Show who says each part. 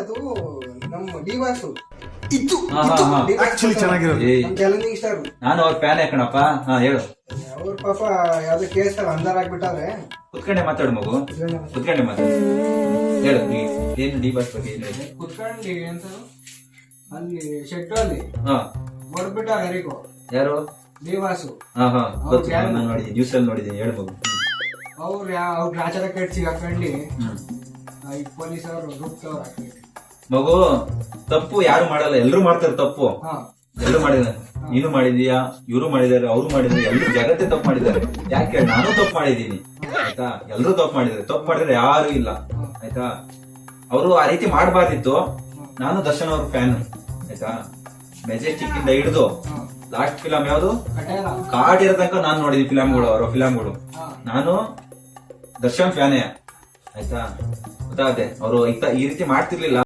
Speaker 1: ಅದು ನಮ್ಮ ಡಿವಾಸು
Speaker 2: ಇದು
Speaker 3: ಹಾ, ಹಾ, ಹಾ.
Speaker 2: ಆಕ್ಚುಲಿ ಚೆನ್ನಾಗಿರೋದು.
Speaker 1: Challenging star.
Speaker 3: ನಾನು ಅವ್ರ ಫ್ಯಾನ್ ಕಣಪ್ಪ. ಹಾ ಹೇಳು.
Speaker 1: ಅವ್ರ ಪಾಪ ಯಾವ್ದೋ ಕೇಸ್ ಅಂದಾರ ಆಗ್ಬಿಟ್ಟಾರೆ.
Speaker 3: ಕುತ್ಕೊಂಡೆ ಮಾತಾಡು ಮಗು, ಕುತ್ಕೊಂಡೆ ಮಾತಾಡು. ಹೇಳು ಏನು ಡಿ ಬಾಸ್ ಬಗ್ಗೆ ಏನು ಹೇಳಿ.
Speaker 1: ಕುತ್ಕೊಂಡಿ ಅಂತ ಅಲ್ಲಿ ಶೆಡ್ ಅಲ್ಲಿ
Speaker 3: ಹಾ
Speaker 1: ಹೊಡ್ಬಿಟ್ಟಾರ ಯಾರಿಗೋ
Speaker 3: ಯಾರು?
Speaker 1: ಡಿವಾಸು.
Speaker 3: ಹಾ ಹಾ ಗೊತ್ತು,
Speaker 1: ಯಾರು?
Speaker 3: ನಾನು ನೋಡಿದ್ದೀನಿ, ನ್ಯೂಸ್ ಅಲ್ಲಿ ನೋಡಿದ್ದೀನಿ. ಹೇಳು ಮಗು.
Speaker 1: ಅವ್ರ ಆಚಾರ ಕಟ್ಸಿ ಹಾಕೊಂಡಿ
Speaker 3: ಹ್ಮ್.
Speaker 1: ಈ ಪೊಲೀಸರು ರುಬ್ತವ್ರ.
Speaker 3: ಮಗು ತಪ್ಪು ಯಾರು ಮಾಡಲ್ಲ, ಎಲ್ರು ಮಾಡ್ತಾರೆ ತಪ್ಪು.
Speaker 1: ಹಾ
Speaker 3: ಎಲ್ಲರೂ ಮಾಡಿದ್ದಾರೆ. ನೀನು ಮಾಡಿದೀಯಾ, ಇವರು ಮಾಡಿದ್ದಾರೆ, ಅವರು ಮಾಡಿದ್ದಾರೆ, ಎಲ್ಲರೂ ಜಗತ್ತೇ ತಪ್ಪು ಮಾಡಿದ್ದಾರೆ. ಯಾಕೆ ನಾನು ತಪ್ಪು ಮಾಡಿದ್ದೀನಿ ಆಯ್ತಾ, ಎಲ್ಲರೂ ತಪ್ಪು ಮಾಡಿದ್ದಾರೆ. ತಪ್ಪು ಮಾಡಿದ್ರೆ ಯಾರು ಇಲ್ಲ ಆಯ್ತಾ. ಅವರು ಆ ರೀತಿ ಮಾಡಬಾರ್ದಿತ್ತು. ನಾನು ದರ್ಶನ್ ಅವ್ರ ಫ್ಯಾನ್ ಆಯ್ತಾ. ಮೆಜೆಸ್ಟಿಕ್ ಇಂದ ಹಿಡಿದು ಲಾಸ್ಟ್ ಫಿಲಂ ಯಾವ್ದು
Speaker 1: ಕಟ್ಯಾರ.
Speaker 3: ಕಾಡಿರೋ ತನಕ ನಾನು ನೋಡಿದೀನಿ ಫಿಲಂಗಳು, ಅವರ ಫಿಲಂಗಳು. ನಾನು ದರ್ಶನ್ ಫ್ಯಾನೇ ಆಯ್ತಾ. ಗೊತ್ತಾಗತ್ತೆ ಅವರು ಈ ರೀತಿ ಮಾಡ್ತಿರ್ಲಿಲ್ಲ.